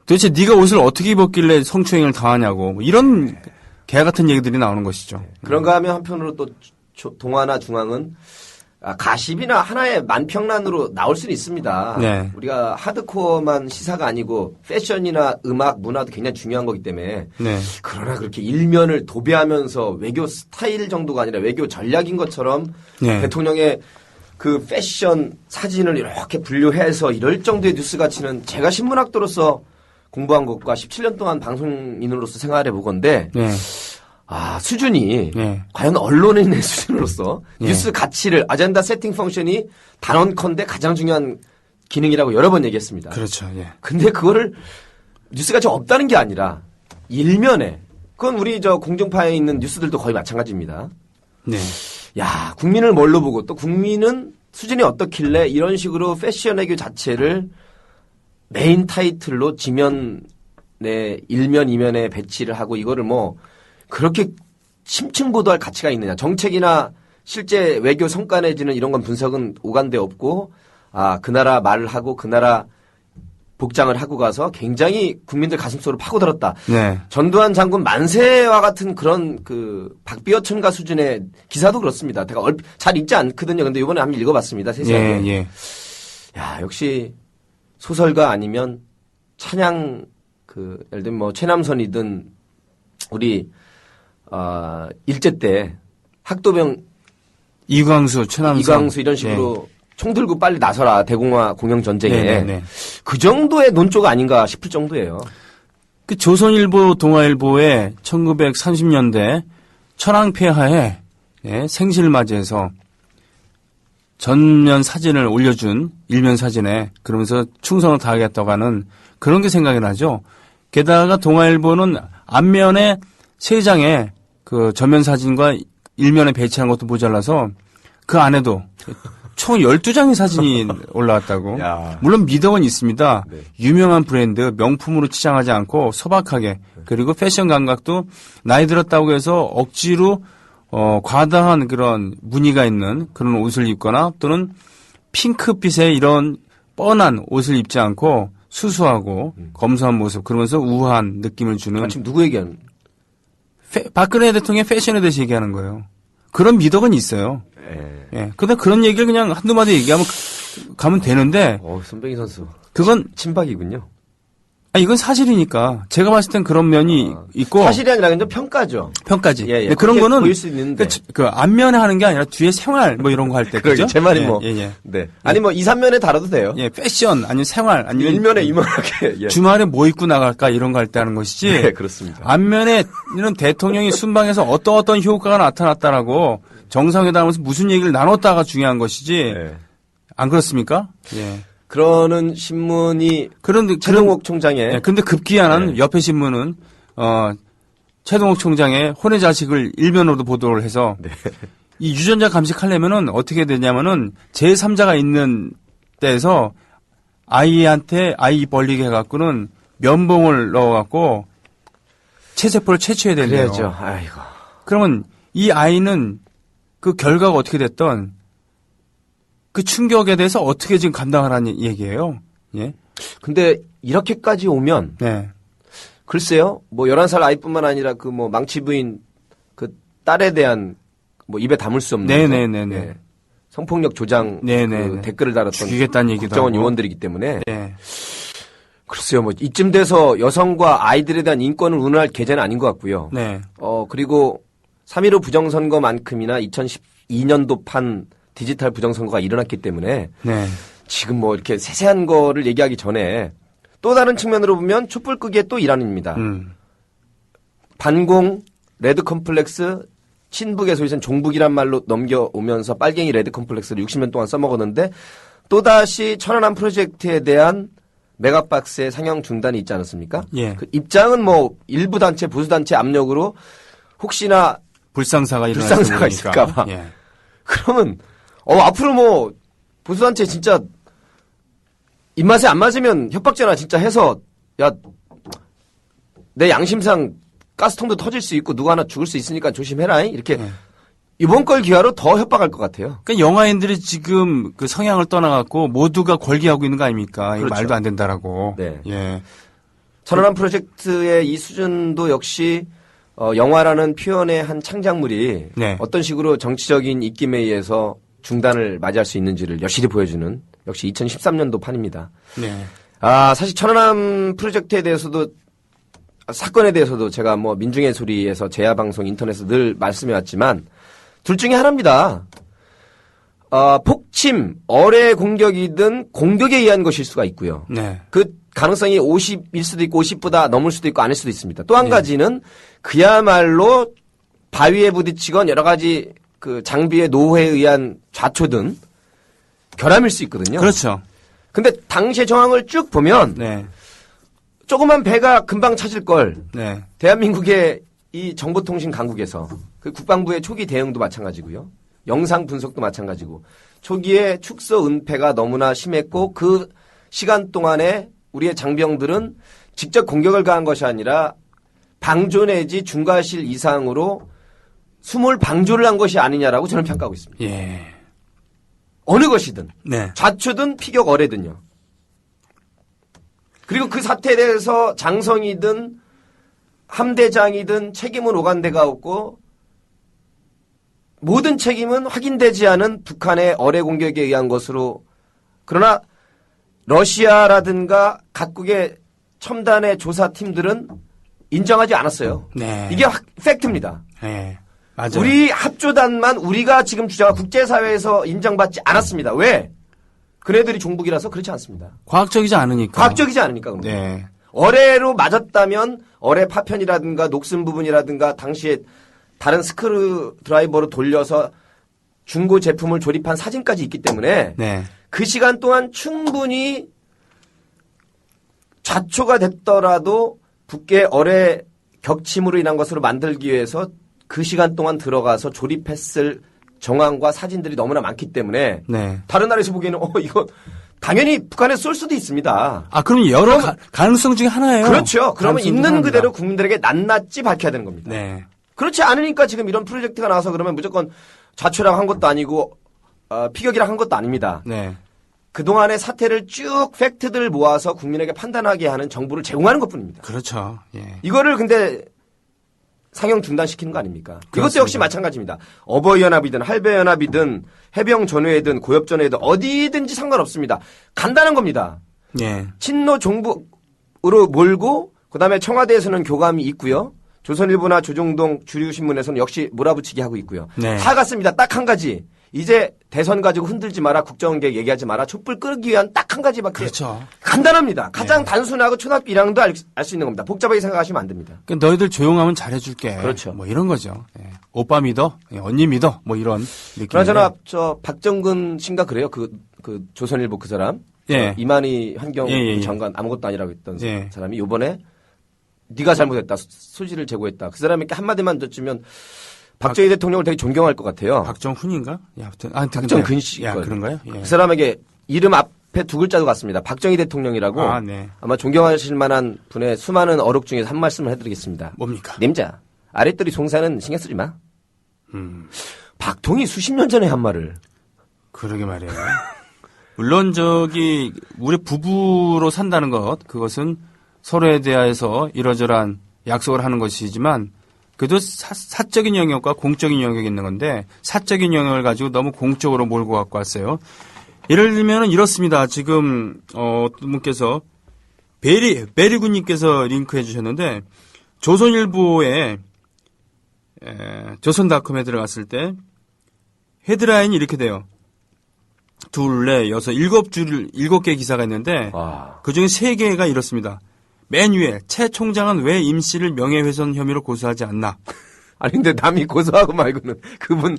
도대체 네가 옷을 어떻게 입었길래 성추행을 당하냐고 뭐 이런 개 같은 얘기들이 나오는 것이죠. 그런가 하면 한편으로 또 동아나 중앙은 가십이나 하나의 만평란으로 나올 수는 있습니다. 네. 우리가 하드코어만 시사가 아니고 패션이나 음악, 문화도 굉장히 중요한 거기 때문에. 네. 그러나 그렇게 일면을 도배하면서 외교 스타일 정도가 아니라 외교 전략인 것처럼 네. 대통령의 그 패션 사진을 이렇게 분류해서 이럴 정도의 뉴스 가치는 제가 신문학도로서 공부한 것과 17년 동안 방송인으로서 생활해 보건데 네. 수준이 네. 과연 언론인의 수준으로서 네. 뉴스 가치를 아젠다 세팅 펑션이 단언컨대 가장 중요한 기능이라고 여러 번 얘기했습니다. 그렇죠. 예. 근데 그거를 뉴스 가치가 없다는 게 아니라 일면에 그건 우리 저 공중파에 있는 뉴스들도 거의 마찬가지입니다. 네. 야, 국민을 뭘로 보고 또 국민은 수준이 어떻길래 이런 식으로 패션 외교 자체를 메인 타이틀로 지면에 일면 이면에 배치를 하고 이거를 뭐 그렇게 심층 보도할 가치가 있느냐. 정책이나 실제 외교 성과 내지는 이런 건 분석은 오간데 없고 그 나라 말을 하고 그 나라 복장을 하고 가서 굉장히 국민들 가슴속으로 파고들었다. 네. 전두환 장군 만세와 같은 그런 그 박비어천가 수준의 기사도 그렇습니다. 제가 잘 읽지 않거든요. 근데 이번에 한번 읽어봤습니다. 세세하게. 예. 야, 역시 소설가 아니면 찬양 예를 들면 뭐 최남선이든 우리 일제 때 학도병 이광수, 최남선. 이광수 이런 식으로 총 들고 빨리 나서라 대공화 공영 전쟁에 네네네. 그 정도의 논조가 아닌가 싶을 정도예요. 그 조선일보, 동아일보의 1930년대 천황폐하에 생신을 맞이해서 전면 사진을 올려준 일면 사진에 그러면서 충성을 다하겠다고 하는 그런 게 생각이 나죠. 게다가 동아일보는 앞면에 3장에 그 전면 사진과 일면에 배치한 것도 모자라서 그 안에도 총 12장의 사진이 올라왔다고. 야. 물론 미덕은 있습니다. 네. 유명한 브랜드, 명품으로 치장하지 않고 소박하게. 그리고 패션 감각도 나이 들었다고 해서 억지로 과다한 그런 무늬가 있는 그런 옷을 입거나 또는 핑크빛의 이런 뻔한 옷을 입지 않고 수수하고 검소한 모습 그러면서 우아한 느낌을 주는. 지금 누구 얘기하는? 박근혜 대통령의 패션에 대해서 얘기하는 거예요. 그런 미덕은 있어요. 예. 근데 그런 얘기를 그냥 한두 마디 얘기하면 가면 되는데. 손병희 선수. 그건 친박이군요. 이건 사실이니까. 제가 봤을 땐 그런 면이 있고. 사실이 아니라 그냥 평가죠. 평가지. 예, 예. 근데 그런 거는 보일 수 있는데. 그 앞면에 하는 게 아니라 뒤에 생활 뭐 이런 거 할 때. 그죠? 제 말이 뭐. 예. 네. 아니 뭐 2, 3면에 다뤄도 돼요. 예, 패션 아니면 생활 아니면 일면에 이만하게. 예. 주말에 뭐 입고 나갈까 이런 거 할 때 하는 것이지. 네, 그렇습니다. 앞면에는 대통령이 순방에서 어떤 효과가 나타났다라고 정상회담에서 무슨 얘기를 나눴다가 중요한 것이지. 네. 안 그렇습니까? 예. 그러는 신문이 그런데 최동욱 총장의 예, 근데 급기야는 옆에 신문은 최동욱 총장의 혼외 자식을 일면으로도 보도를 해서 이 유전자 감식하려면은 어떻게 되냐면은 제3자가 있는 데에서 아이한테 아이 벌리게 해갖고는 면봉을 넣어갖고 체세포를 채취해야 된대요. 그래야죠. 아이고. 그러면 이 아이는 그 결과가 어떻게 됐던 그 충격에 대해서 어떻게 지금 감당하라는 얘기예요? 예. 근데 이렇게까지 오면 네. 글쎄요. 뭐 11살 아이뿐만 아니라 그 뭐 망치 부인 그 딸에 대한 뭐 입에 담을 수 없는 네네네네. 네. 성폭력 조장 그 댓글을 달았던 죽이겠다는 얘기도 국정원 하고. 요원들이기 때문에 네. 글쎄요. 뭐 이쯤 돼서 여성과 아이들에 대한 인권을 운운할 계제는 아닌 것 같고요. 네. 그리고 3.15 부정선거만큼이나 2012년도 판 디지털 부정선거가 일어났기 때문에 네. 지금 뭐 이렇게 세세한 거를 얘기하기 전에 또 다른 측면으로 보면 촛불 끄기의 또 일환입니다. 반공, 레드 컴플렉스, 친북에서에선 종북이란 말로 넘겨오면서 빨갱이 레드 컴플렉스를 60년 동안 써먹었는데 또다시 천안함 프로젝트에 대한 메가박스의 상영 중단이 있지 않았습니까? 예. 그 입장은 뭐 일부 단체, 보수 단체 압력으로 혹시나 불상사가 있을까봐. 예. 그러면 앞으로 뭐 보수 단체 진짜 입맛에 안 맞으면 협박전화 진짜 해서 야 내 양심상 가스통도 터질 수 있고 누가 하나 죽을 수 있으니까 조심해라 이렇게 이번 걸 기회로 더 협박할 것 같아요. 그러니까 영화인들이 지금 그 성향을 떠나갖고 모두가 걸기하고 있는 거 아닙니까? 그렇죠. 말도 안 된다라고. 네. 예. 천안함 프로젝트의 이 수준도 역시 영화라는 표현의 한 창작물이 네. 어떤 식으로 정치적인 입김에 의해서 중단을 맞이할 수 있는지를 여실히 보여주는 역시 2013년도 판입니다. 네. 사실 천안함 프로젝트에 대해서도 사건에 대해서도 제가 뭐 민중의 소리에서 제야방송 인터넷에서 늘 말씀해왔지만 둘 중에 하나입니다. 폭침, 어뢰 공격이든 공격에 의한 것일 수가 있고요. 네. 그 가능성이 50일 수도 있고 50보다 넘을 수도 있고 아닐 수도 있습니다. 또 한 가지는 그야말로 바위에 부딪히건 여러 가지 그 장비의 노후에 의한 좌초든 결함일 수 있거든요. 그렇죠. 근데 당시의 정황을 쭉 보면 네. 조그만 배가 금방 찾을 걸 네. 대한민국의 이 정보통신 강국에서 그 국방부의 초기 대응도 마찬가지고요. 영상 분석도 마찬가지고 초기에 축소 은폐가 너무나 심했고 그 시간 동안에 우리의 장병들은 직접 공격을 가한 것이 아니라 방조 내지 중과실 이상으로 수몰 방조를 한 것이 아니냐라고 저는 평가하고 있습니다. 예. 어느 것이든 네. 좌초든 피격 어뢰든요. 그리고 그 사태에 대해서 장성이든 함대장이든 책임은 오간데가 없고 모든 책임은 확인되지 않은 북한의 어뢰 공격에 의한 것으로 그러나 러시아라든가 각국의 첨단의 조사팀들은 인정하지 않았어요. 네. 이게 팩트입니다. 네. 맞아요. 우리 합조단만 우리가 지금 주장한 국제사회에서 인정받지 않았습니다. 왜? 그네들이 종북이라서 그렇지 않습니다. 과학적이지 않으니까. 과학적이지 않으니까 그런 거예요. 네. 어뢰로 맞았다면 어뢰 파편이라든가 녹슨 부분이라든가 당시에 다른 스크류 드라이버로 돌려서 중고 제품을 조립한 사진까지 있기 때문에 네. 그 시간 동안 충분히 좌초가 됐더라도 북계 어뢰 격침으로 인한 것으로 만들기 위해서 그 시간 동안 들어가서 조립했을 정황과 사진들이 너무나 많기 때문에 네. 다른 나라에서 보기에는 이거 당연히 북한에 쏠 수도 있습니다. 그럼 여러 가능성 중에 하나예요. 그렇죠. 그러면 있는 하나입니다. 그대로 국민들에게 낱낱이 밝혀야 되는 겁니다. 네. 그렇지 않으니까 지금 이런 프로젝트가 나와서 그러면 무조건 좌초라고 한 것도 아니고 피격이라고 한 것도 아닙니다. 네. 그동안의 사태를 쭉 팩트들 모아서 국민에게 판단하게 하는 정보를 제공하는 것뿐입니다. 그렇죠. 예. 이거를 근데 상영 중단시키는 거 아닙니까? 그렇습니다. 이것도 역시 마찬가지입니다. 어버이연합이든 할배연합이든 해병전후회든 고엽전후회든 어디든지 상관없습니다. 간단한 겁니다. 예. 친노 종북으로 몰고 그다음에 청와대에서는 교감이 있고요. 조선일보나 조중동 주류신문에서는 역시 몰아붙이기 하고 있고요. 네. 다 같습니다. 딱 한 가지. 이제 대선 가지고 흔들지 마라. 국정원계 얘기하지 마라. 촛불 끄기 위한 딱 한 가지밖에. 그렇죠. 간단합니다. 가장 단순하고 초등학교 1학년도 알 수 있는 겁니다. 복잡하게 생각하시면 안 됩니다. 그러니까 너희들 조용하면 잘해줄게. 그렇죠. 뭐 이런 거죠. 예. 오빠 믿어, 언니 믿어, 뭐 이런 느낌. 그나저나 박정근 씨인가 그래요. 그 조선일보 그 사람. 예. 이만희 환경 예. 장관 아무것도 아니라고 했던 예. 사람이 요번에 네가 잘못했다. 소지를 제고했다. 그 사람에게 한마디만 줬으면 박정희 대통령을 되게 존경할 것 같아요. 박정훈인가? 예, 아무튼 박정근 씨. 야, 그런가요? 예. 그 사람에게 이름 앞에 두 글자도 같습니다. 박정희 대통령이라고. 네. 아마 존경하실 만한 분의 수많은 어록 중에서 한 말씀을 해드리겠습니다. 뭡니까? 님자, 아랫돌이 송사는 신경 쓰지 마. 박통이 수십 년 전에 한 말을 그러게 말이에요. 물론 우리 부부로 산다는 그것은 서로에 대해서 이러저러한 약속을 하는 것이지만 그래도 사적인 영역과 공적인 영역이 있는 건데 사적인 영역을 가지고 너무 공적으로 몰고 갖고 왔어요. 예를 들면 이렇습니다. 지금 어떤 분께서 베리군님께서 링크해 주셨는데 조선일보에 조선닷컴에 들어갔을 때 헤드라인이 이렇게 돼요. 둘, 넷, 여섯, 7개 기사가 있는데 그중에 3개가 이렇습니다. 맨 위에 최 총장은 왜 임 씨를 명예훼손 혐의로 고소하지 않나? 아니 근데 남이 고소하고 말고는 그분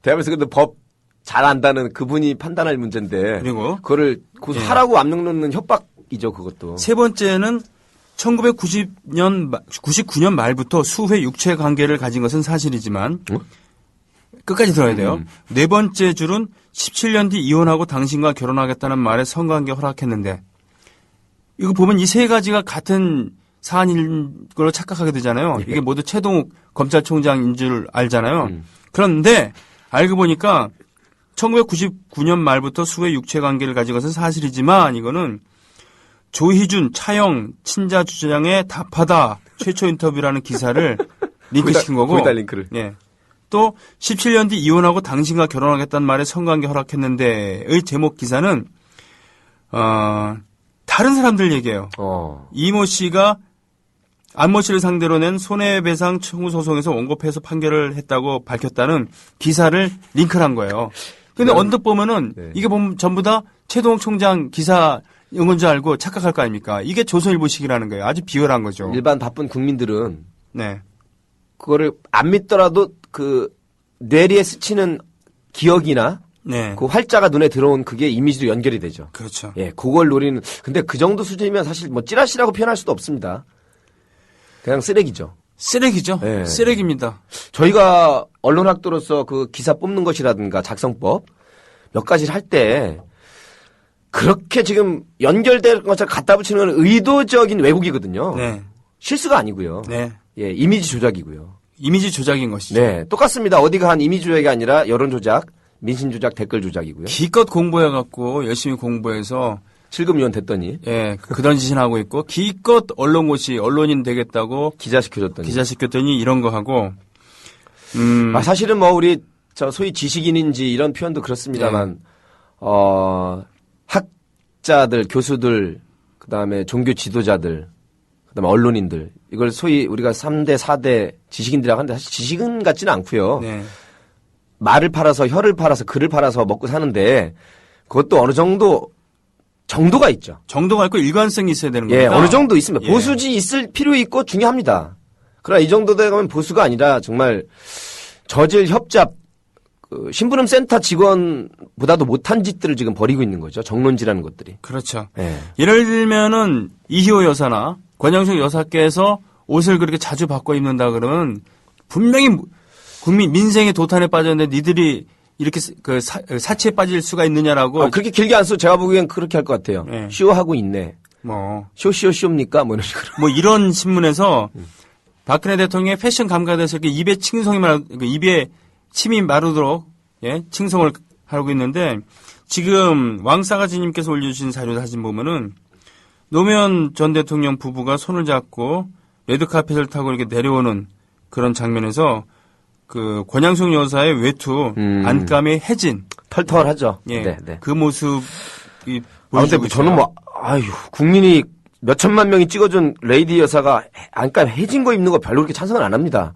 대한민국에서 근데 법 잘 안다는 그분이 판단할 문제인데 그리고 그거를 고소하라고 압력 넣는 협박이죠 그것도. 세 번째는 1999년 말부터 수회 육체 관계를 가진 것은 사실이지만 끝까지 들어야 돼요. 네 번째 줄은 17년 뒤 이혼하고 당신과 결혼하겠다는 말에 성관계 허락했는데 이거 보면 이 세 가지가 같은 사안인 걸로 착각하게 되잖아요. 이게 모두 최동욱 검찰총장인 줄 알잖아요. 그런데 알고 보니까 1999년 말부터 수회 육체 관계를 가진 것은 사실이지만 이거는 조희준, 차영, 친자 주장에 답하다 최초 인터뷰라는 기사를 링크시킨 거고 거기다 링크를. 예. 또 17년 뒤 이혼하고 당신과 결혼하겠다는 말에 성관계 허락했는데의 제목 기사는 다른 사람들 얘기예요. 이모 씨가 안모 씨를 상대로 낸 손해배상 청구 소송에서 원고 패소 판결을 했다고 밝혔다는 기사를 링크를 한 거예요. 근데 언뜻 보면은 이게 보면 전부 다 최동욱 총장 기사 인 줄 알고 착각할 거 아닙니까? 이게 조선일보식이라는 거예요. 아주 비열한 거죠. 일반 바쁜 국민들은 네. 그거를 안 믿더라도 그 뇌리에 스치는 기억이나 네. 그 활자가 눈에 들어온 그게 이미지로 연결이 되죠. 그렇죠. 예, 그걸 노리는. 근데 그 정도 수준이면 사실 뭐 찌라시라고 표현할 수도 없습니다. 그냥 쓰레기죠. 쓰레기죠. 네. 쓰레기입니다. 저희가 언론학도로서 그 기사 뽑는 것이라든가 작성법 몇 가지를 할 때 그렇게 지금 연결된 것을 갖다 붙이는 건 의도적인 왜곡이거든요. 네. 실수가 아니고요. 네. 예, 이미지 조작이고요. 이미지 조작인 것이죠. 네, 똑같습니다. 어디가 한 이미지 조작이 아니라 여론 조작, 민심 조작, 댓글 조작이고요. 기껏 공부해갖고 열심히 공부해서 실금위원 됐더니 예, 그런 짓을 하고 있고 기껏 언론고시 언론인 되겠다고 기자시켰더니 이런 거 하고 사실은 뭐 우리 저 소위 지식인인지 이런 표현도 그렇습니다만 학자들, 교수들, 그다음에 종교 지도자들, 그다음에 언론인들 이걸 소위 우리가 3대, 4대 지식인들이라고 하는데 사실 지식인 같지는 않고요. 네. 말을 팔아서 혀를 팔아서 글을 팔아서 먹고 사는데 그것도 어느 정도 정도가 있죠. 정도가 있고 일관성이 있어야 되는 예, 겁니다. 어느 정도 있습니다. 예. 보수지 있을 필요 있고 중요합니다. 그러나 이 정도 되면 보수가 아니라 정말 저질 협잡 신부름 센터 직원보다도 못한 짓들을 지금 벌이고 있는 거죠. 정론지라는 것들이. 그렇죠. 예. 예를 들면은 이희호 여사나 권영숙 여사께서 옷을 그렇게 자주 바꿔 입는다 그러면 분명히 국민 민생의 도탄에 빠졌는데 니들이 이렇게 그 사치에 빠질 수가 있느냐라고. 그렇게 길게 안 써. 제가 보기엔 그렇게 할 것 같아요. 예. 쇼하고 있네. 뭐. 쇼입니까? 뭐 이런 식으로. 뭐 이런 신문에서 박근혜 대통령의 패션 감각에 대해서 이렇게 입에 입에 침이 마르도록 예, 칭송을 하고 있는데 지금 왕싸가지님께서 올려주신 자료 사진 보면은 노무현 전 대통령 부부가 손을 잡고 레드카펫을 타고 이렇게 내려오는 그런 장면에서 그 권양숙 여사의 외투 안감의 해진 털털하죠. 예, 네. 그 모습이 근데 저는 뭐 국민이 몇 천만 명이 찍어준 레이디 여사가 안감 해진 거 입는 거 별로 그렇게 찬성을 안 합니다.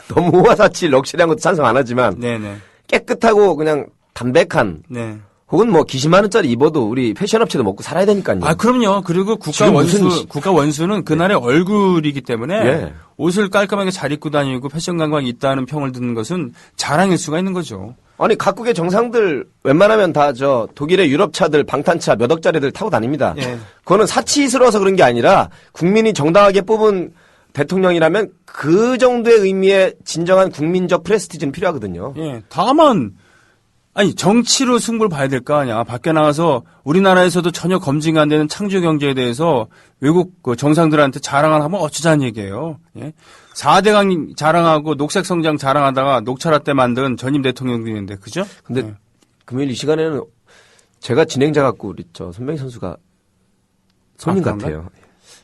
너무 호화사치 럭셔리한 것도 찬성 안 하지만 네네. 깨끗하고 그냥 담백한 네. 혹은 뭐 기십만 원짜리 입어도 우리 패션업체도 먹고 살아야 되니까요. 그럼요. 그리고 국가 원수는 그날의 얼굴이기 때문에 예. 옷을 깔끔하게 잘 입고 다니고 패션 감각이 있다는 평을 듣는 것은 자랑일 수가 있는 거죠. 아니 각국의 정상들 웬만하면 다 저 독일의 유럽차들 방탄차 몇 억짜리들 타고 다닙니다. 예. 그거는 사치스러워서 그런 게 아니라 국민이 정당하게 뽑은 대통령이라면 그 정도의 의미의 진정한 국민적 프레스티지는 필요하거든요. 예. 다만 정치로 승부를 봐야 될 거 아니야. 밖에 나가서 우리나라에서도 전혀 검증이 안 되는 창조 경제에 대해서 외국 그 정상들한테 자랑을 하면 어쩌자는 얘기예요. 예. 4대강 자랑하고 녹색 성장 자랑하다가 녹차라떼 만든 전임 대통령들인데 그죠? 근데 예. 금요일 이 시간에는 제가 진행자 같고 우리 손병희 선수가 손님 같아요.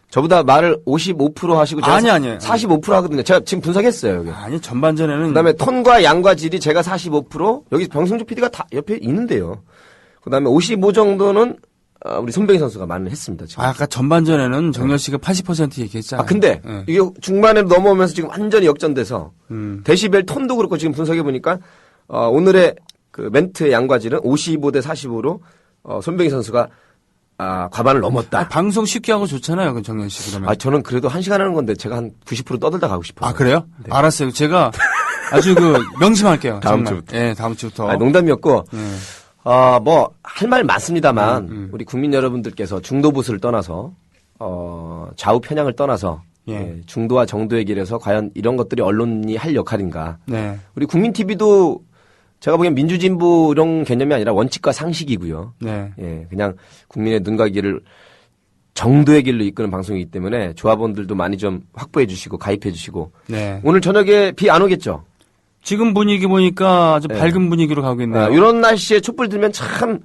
저보다 말을 55% 하시고 제가 아니. 45% 하거든요. 제가 지금 분석했어요. 여기. 아니 전반전에는 그다음에 톤과 양과 질이 제가 45% 여기 병승주 PD가 다 옆에 있는데요. 그다음에 55 정도는 우리 손병희 선수가 말을 했습니다. 지금. 아까 전반전에는 정열 씨가 80% 얘기했잖아요. 근데 네. 이게 중반에 넘어오면서 지금 완전히 역전돼서 데시벨 톤도 그렇고 지금 분석해 보니까 오늘의 그 멘트의 양과질은 55대 45로 손병희 선수가 과반을 넘었다. 방송 쉽게 하고 좋잖아요, 그 정열 씨 그러면. 저는 그래도 1시간 하는 건데 제가 한 90% 떠들다 가고 싶어요. 그래요? 네. 알았어요. 제가 아주 명심할게요. 다음 정말. 주부터. 예, 다음 주부터. 농담이었고. 할 말 많습니다만 우리 국민 여러분들께서 중도부수를 떠나서 좌우 편향을 떠나서 중도와 정도의 길에서 과연 이런 것들이 언론이 할 역할인가. 네. 우리 국민 TV도 제가 보기엔 민주진보 이런 개념이 아니라 원칙과 상식이고요. 네. 그냥 국민의 눈과 귀를 정도의 길로 이끄는 방송이기 때문에 조합원들도 많이 좀 확보해 주시고 가입해 주시고. 네. 오늘 저녁에 비 안 오겠죠? 지금 분위기 보니까 아주 밝은 분위기로 가고 있네요. 이런 날씨에 촛불 들면 참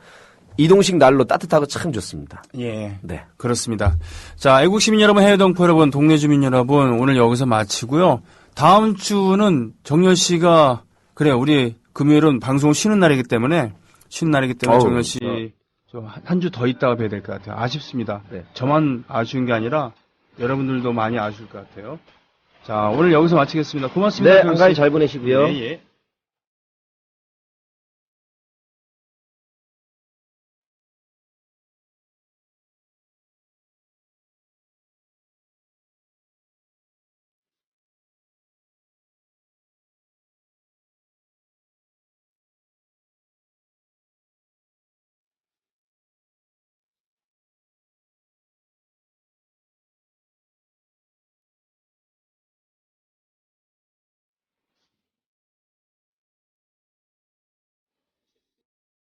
이동식 난로 따뜻하고 참 좋습니다. 예. 네. 그렇습니다. 자, 애국 시민 여러분, 해외 동포 여러분, 동네 주민 여러분, 오늘 여기서 마치고요. 다음 주는 정열 씨가 그래요. 우리 금요일은 방송을 쉬는 날이기 때문에 정열 씨 한 주 더 있다가 뵈야 될 것 같아요. 아쉽습니다. 네. 저만 아쉬운 게 아니라 여러분들도 많이 아쉬울 것 같아요. 자, 오늘 여기서 마치겠습니다. 고맙습니다. 네, 한가위 잘 보내시고요. 예.